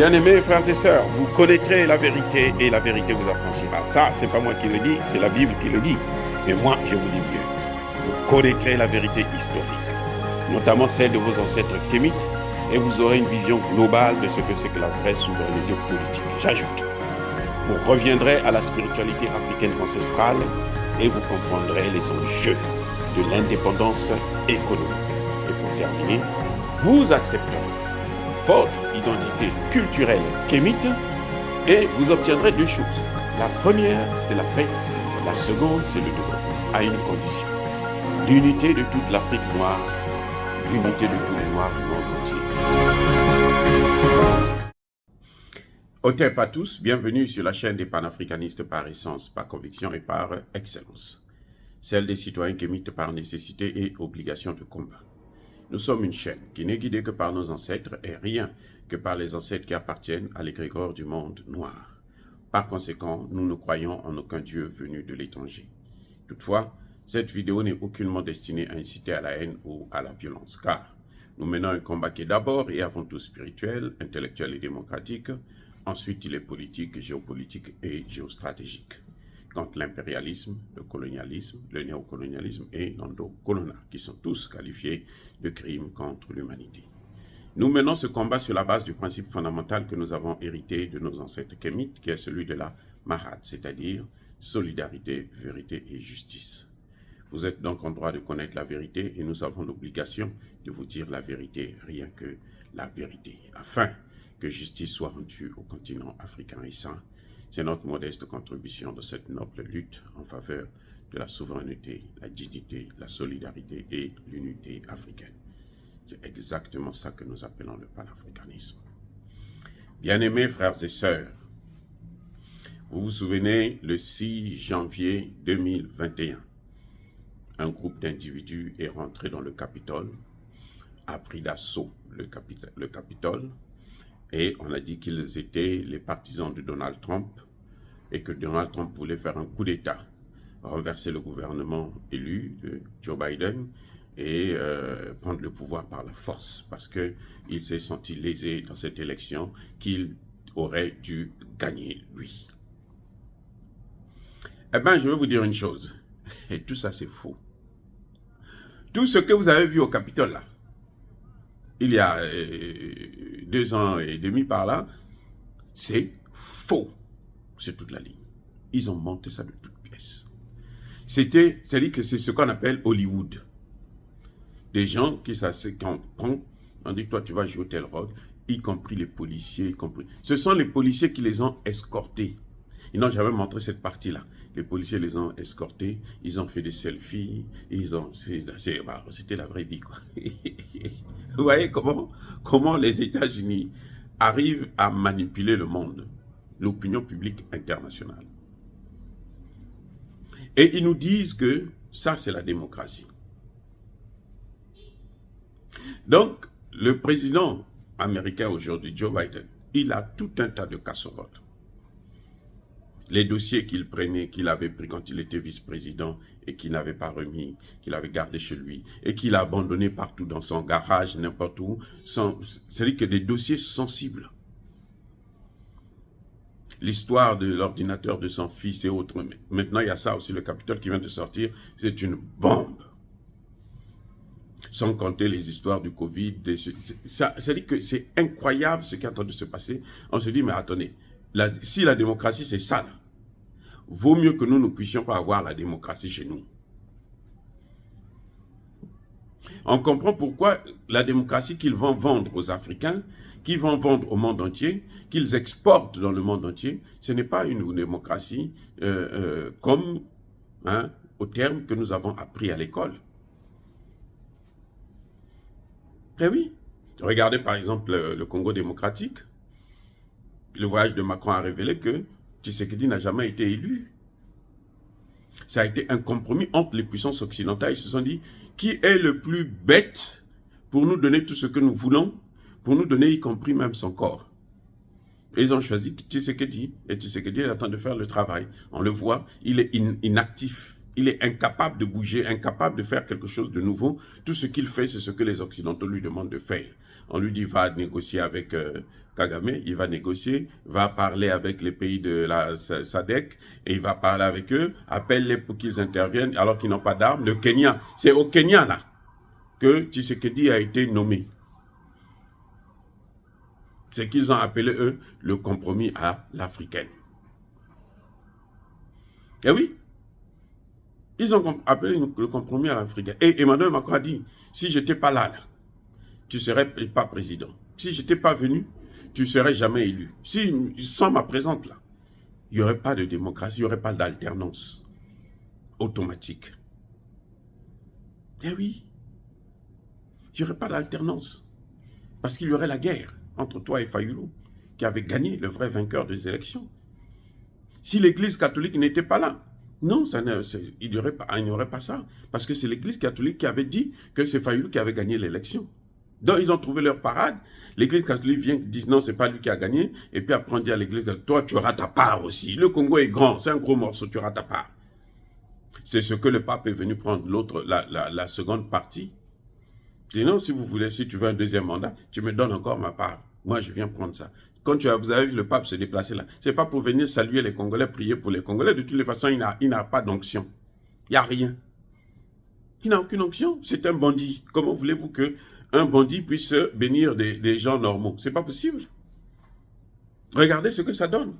Bien-aimés frères et sœurs, vous connaîtrez la vérité et la vérité vous affranchira. Ça, c'est pas moi qui le dis, c'est la Bible qui le dit. Mais moi, je vous dis mieux. Vous connaîtrez la vérité historique, notamment celle de vos ancêtres kémites, et vous aurez une vision globale de ce que c'est que la vraie souveraineté politique. J'ajoute, vous reviendrez à la spiritualité africaine ancestrale et vous comprendrez les enjeux de l'indépendance économique. Et pour terminer, vous accepterez votre identité culturelle kémite et vous obtiendrez deux choses. La première, c'est la paix. La seconde, c'est le développement, à une condition. L'unité de toute l'Afrique noire, l'unité de tous les Noirs du monde entier. Hotep à tous, bienvenue sur la chaîne des panafricanistes par essence, par conviction et par excellence. Celle des citoyens kémites par nécessité et obligation de combat. Nous sommes une chaîne qui n'est guidée que par nos ancêtres et rien que par les ancêtres qui appartiennent à l'égrégore du monde noir. Par conséquent, nous ne croyons en aucun Dieu venu de l'étranger. Toutefois, cette vidéo n'est aucunement destinée à inciter à la haine ou à la violence, car nous menons un combat qui est d'abord et avant tout spirituel, intellectuel et démocratique. Ensuite, il est politique, géopolitique et géostratégique. Contre l'impérialisme, le colonialisme, le néocolonialisme et l'endocoloniat, qui sont tous qualifiés de crimes contre l'humanité. Nous menons ce combat sur la base du principe fondamental que nous avons hérité de nos ancêtres kémites, qui est celui de la Mahat, c'est-à-dire solidarité, vérité et justice. Vous êtes donc en droit de connaître la vérité et nous avons l'obligation de vous dire la vérité, rien que la vérité, afin que justice soit rendue au continent africain et sain. C'est notre modeste contribution de cette noble lutte en faveur de la souveraineté, la dignité, la solidarité et l'unité africaine. C'est exactement ça que nous appelons le panafricanisme. Bien-aimés frères et sœurs, vous vous souvenez, le 6 janvier 2021, un groupe d'individus est rentré dans le Capitole, a pris d'assaut le Capitole, et on a dit qu'ils étaient les partisans de Donald Trump et que Donald Trump voulait faire un coup d'État, renverser le gouvernement élu de Joe Biden et prendre le pouvoir par la force parce qu'il s'est senti lésé dans cette élection qu'il aurait dû gagner lui. Eh bien, je vais vous dire une chose, et tout ça c'est faux. Tout ce que vous avez vu au Capitole là, il y a 2 ans et demi par là, c'est faux. C'est toute la ligne. Ils ont monté ça de toutes pièces. C'est-à-dire que c'est ce qu'on appelle Hollywood. Des gens qui on dit toi tu vas jouer tel rôle, y compris les policiers, Ce sont les policiers qui les ont escortés. Ils n'ont jamais montré cette partie-là. Les policiers les ont escortés, ils ont fait des selfies, c'était la vraie vie, quoi. Vous voyez comment les États-Unis arrivent à manipuler le monde, l'opinion publique internationale. Et ils nous disent que ça, c'est la démocratie. Donc, le président américain aujourd'hui, Joe Biden, il a tout un tas de casseroles. Les dossiers qu'il prenait, qu'il avait pris quand il était vice-président et qu'il n'avait pas remis, qu'il avait gardé chez lui et qu'il a abandonné partout dans son garage, n'importe où, c'est-à-dire que des dossiers sensibles. L'histoire de l'ordinateur de son fils et autres. Maintenant, il y a ça aussi, le Capitole qui vient de sortir, c'est une bombe. Sans compter les histoires du Covid. C'est-à-dire que c'est incroyable ce qui est en train de se passer. On se dit, mais attendez, si la démocratie c'est ça, là, vaut mieux que nous ne puissions pas avoir la démocratie chez nous. On comprend pourquoi la démocratie qu'ils vont vendre aux Africains, qu'ils vont vendre au monde entier, qu'ils exportent dans le monde entier, ce n'est pas une démocratie comme au terme que nous avons appris à l'école. Eh oui, regardez par exemple le Congo démocratique. Le voyage de Macron a révélé que Tshisekedi n'a jamais été élu. Ça a été un compromis entre les puissances occidentales. Ils se sont dit, qui est le plus bête pour nous donner tout ce que nous voulons, pour nous donner y compris même son corps. Et ils ont choisi Tshisekedi, et Tshisekedi est en train de faire le travail. On le voit, il est inactif. Il est incapable de bouger, incapable de faire quelque chose de nouveau. Tout ce qu'il fait, c'est ce que les Occidentaux lui demandent de faire. On lui dit, va négocier avec Kagame, il va négocier, va parler avec les pays de la SADC, et il va parler avec eux, appelle-les pour qu'ils interviennent alors qu'ils n'ont pas d'armes. Le Kenya, c'est au Kenya là que Tshisekedi a été nommé. C'est qu'ils ont appelé, eux, le compromis à l'africaine. Eh oui, ils ont appelé le compromis à l'africaine. Et Emmanuel Macron a dit, si je n'étais pas là, tu ne serais pas président. Si je n'étais pas venu, tu ne serais jamais élu. Si, sans ma présence là, il n'y aurait pas de démocratie, il n'y aurait pas d'alternance automatique. Eh oui, il n'y aurait pas d'alternance. Parce qu'il y aurait la guerre entre toi et Fayulu, qui avait gagné le vrai vainqueur des élections. Si l'Église catholique n'était pas là, non, il n'y aurait pas ça. Parce que c'est l'Église catholique qui avait dit que c'est Fayulu qui avait gagné l'élection. Donc, ils ont trouvé leur parade. L'Église catholique vient et dit non, c'est pas lui qui a gagné. Et puis après, on dit à l'Église, toi, tu auras ta part aussi. Le Congo est grand, c'est un gros morceau, tu auras ta part. C'est ce que le pape est venu prendre la seconde partie. Sinon, si vous voulez, si tu veux un deuxième mandat, tu me donnes encore ma part. Moi, je viens prendre ça. Quand vous avez vu le pape se déplacer là, ce n'est pas pour venir saluer les Congolais, prier pour les Congolais. De toutes les façons, il n'a pas d'onction. Il n'y a rien. Il n'a aucune onction. C'est un bandit. Comment voulez-vous qu'un bandit puisse bénir des gens normaux? Ce n'est pas possible. Regardez ce que ça donne.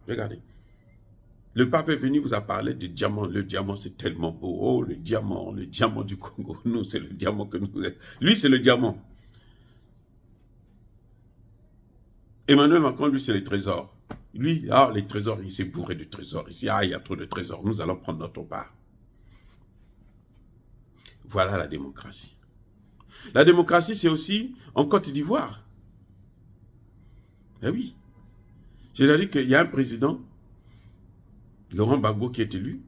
Regardez. Le pape est venu, vous a parlé du diamant. Le diamant, c'est tellement beau. Oh, le diamant du Congo. Nous, c'est le diamant que nous... Lui, c'est le diamant. Emmanuel Macron, lui, c'est les trésors. Lui, les trésors, il s'est bourré de trésors. Ici, il y a trop de trésors. Nous allons prendre notre part. Voilà la démocratie. La démocratie, c'est aussi en Côte d'Ivoire. Eh oui. C'est-à-dire qu'il y a un président, Laurent Gbagbo, qui est élu.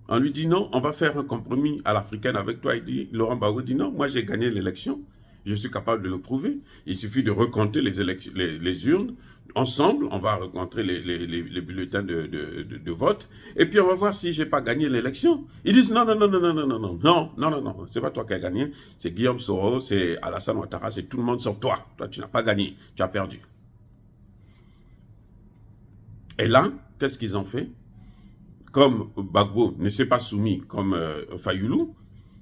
On lui dit non, on va faire un compromis à l'africaine avec toi. Laurent Gbagbo dit non, moi j'ai gagné l'élection. Je suis capable de le prouver. Il suffit de recompter les urnes. Ensemble, on va recompter les bulletins de vote. Et puis, on va voir si je n'ai pas gagné l'élection. Ils disent non, c'est pas toi qui as gagné. C'est Guillaume Soro, c'est Alassane Ouattara, c'est tout le monde sauf toi. Toi, tu n'as pas gagné. Tu as perdu. Et là, qu'est-ce qu'ils ont fait? Comme Gbagbo ne s'est pas soumis comme Fayulu,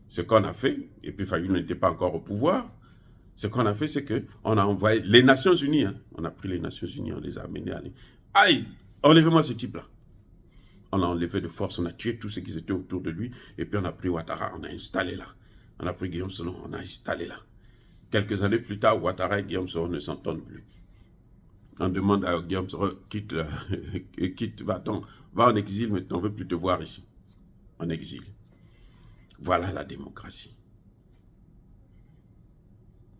ce qu'on a fait, et puis Fayulu n'était pas encore au pouvoir, ce qu'on a fait, c'est qu'on a envoyé les Nations Unies, on a pris les Nations Unies, on les a amenés à aller. Aïe, enlevez-moi ce type-là. On l'a enlevé de force, on a tué tous ceux qui étaient autour de lui, et puis on a pris Ouattara, on a installé là. On a pris Guillaume Soro, on a installé là. Quelques années plus tard, Ouattara et Guillaume Soro ne s'entendent plus. On demande à Guillaume Soro, quitte, va en exil, maintenant on ne veut plus te voir ici. En exil. Voilà la démocratie.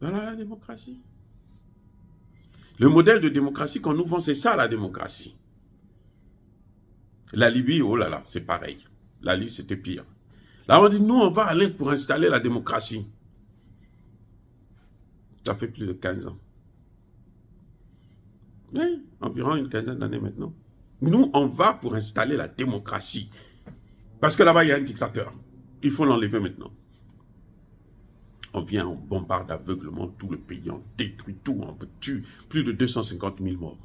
Voilà la démocratie. Le modèle de démocratie qu'on nous vend, c'est ça la démocratie. La Libye, oh là là, c'est pareil. La Libye, c'était pire. Là, on dit, nous, on va aller pour installer la démocratie. Ça fait plus de 15 ans. Oui, environ une quinzaine d'années maintenant. Nous, on va pour installer la démocratie. Parce que là-bas, il y a un dictateur. Il faut l'enlever maintenant. On vient, on bombarde aveuglement tout le pays, on détruit tout, on tue plus de 250 000 morts.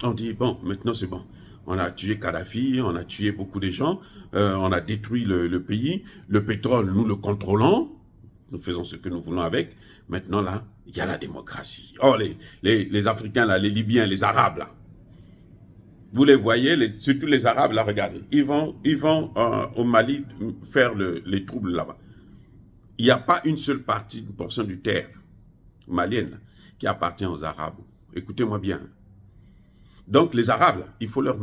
On dit, bon, maintenant c'est bon. On a tué Kadhafi, on a tué beaucoup de gens, on a détruit le pays, le pétrole, nous le contrôlons, nous faisons ce que nous voulons avec. Maintenant, là, il y a la démocratie. Oh, les Africains, là, les Libyens, les Arabes, là. Vous les voyez, surtout les Arabes, là, regardez. Ils vont au Mali faire les troubles là-bas. Il n'y a pas une seule partie, une portion du terre malienne là, qui appartient aux Arabes. Écoutez-moi bien. Donc, les Arabes, là, il faut leur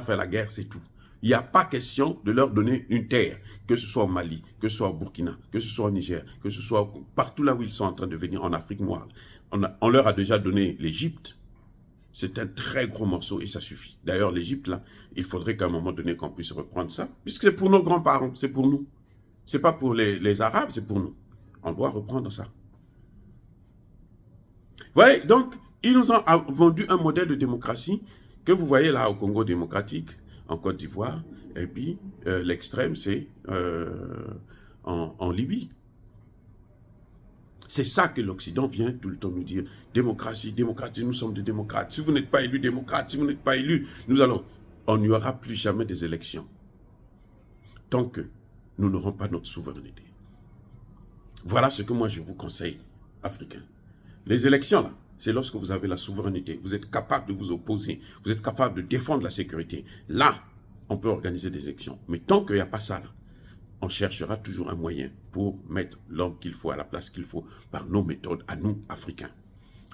faire la guerre, c'est tout. Il n'y a pas question de leur donner une terre, que ce soit au Mali, que ce soit au Burkina, que ce soit au Niger, que ce soit partout là où ils sont en train de venir, en Afrique noire. On leur a déjà donné l'Égypte. C'est un très gros morceau et ça suffit. D'ailleurs, l'Égypte, là, il faudrait qu'à un moment donné qu'on puisse reprendre ça, puisque c'est pour nos grands-parents, c'est pour nous. Ce n'est pas pour les Arabes, c'est pour nous. On doit reprendre ça. Vous voyez, donc, ils nous ont vendu un modèle de démocratie que vous voyez là au Congo démocratique. en Côte d'Ivoire, et puis l'extrême, c'est en Libye. C'est ça que l'Occident vient tout le temps nous dire. Démocratie, démocratie, nous sommes des démocrates. Si vous n'êtes pas élu démocrate, si vous n'êtes pas élu, on n'y aura plus jamais des élections. Tant que nous n'aurons pas notre souveraineté. Voilà ce que moi je vous conseille, Africains. Les élections, là, c'est lorsque vous avez la souveraineté. Vous êtes capable de vous opposer. Vous êtes capable de défendre la sécurité. Là, on peut organiser des élections. Mais tant qu'il n'y a pas ça, là, on cherchera toujours un moyen pour mettre l'homme qu'il faut à la place qu'il faut par nos méthodes à nous, Africains.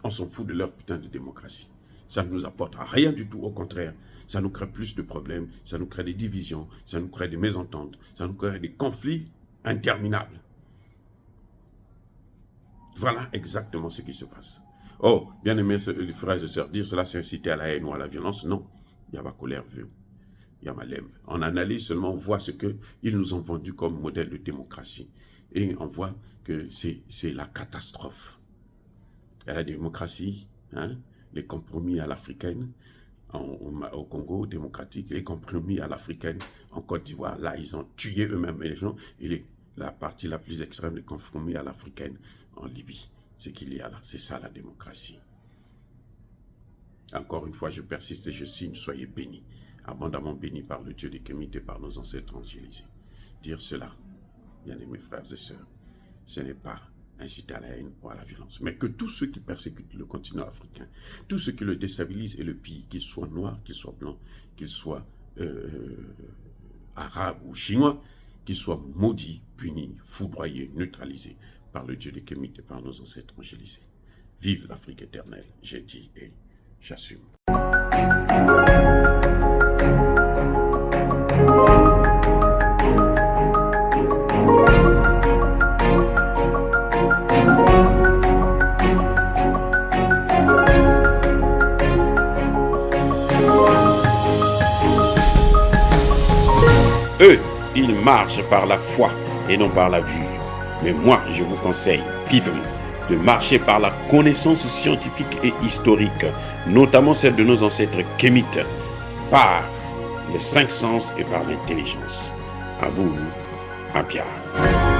On s'en fout de leur putain de démocratie. Ça ne nous apporte rien du tout, au contraire. Ça nous crée plus de problèmes, ça nous crée des divisions, ça nous crée des mésententes, ça nous crée des conflits interminables. Voilà exactement ce qui se passe. Oh, bien aimés frères et sœurs, dire cela c'est inciter à la haine ou à la violence, non. Il y a ma colère vue. Il y a ma lème. On analyse seulement, on voit ce qu'ils nous ont vendu comme modèle de démocratie. Et on voit que c'est la catastrophe. La démocratie, hein, les compromis à l'africaine, au Congo démocratique, les compromis à l'africaine, en Côte d'Ivoire, là, ils ont tué eux-mêmes les gens. Et la partie la plus extrême des compromis à l'africaine, en Libye. Ce qu'il y a là, c'est ça la démocratie. Encore une fois, je persiste et je signe, soyez bénis. Abondamment bénis par le Dieu des Kémites et par nos ancêtres angélisés. Dire cela, bien aimés frères et sœurs, ce n'est pas inciter à la haine ou à la violence, mais que tous ceux qui persécutent le continent africain, tous ceux qui le déstabilisent et le pillent, qu'ils soient noirs, qu'ils soient blancs, qu'ils soient arabes ou chinois, qu'ils soient maudits, punis, foudroyés, neutralisés par le Dieu des Kémites et par nos ancêtres angélisés. Vive l'Afrique éternelle, j'ai dit et j'assume. Eux, ils marchent par la foi et non par la vue. Mais moi, je vous conseille vivement de marcher par la connaissance scientifique et historique, notamment celle de nos ancêtres kémites, par les 5 sens et par l'intelligence. À vous, à Pierre.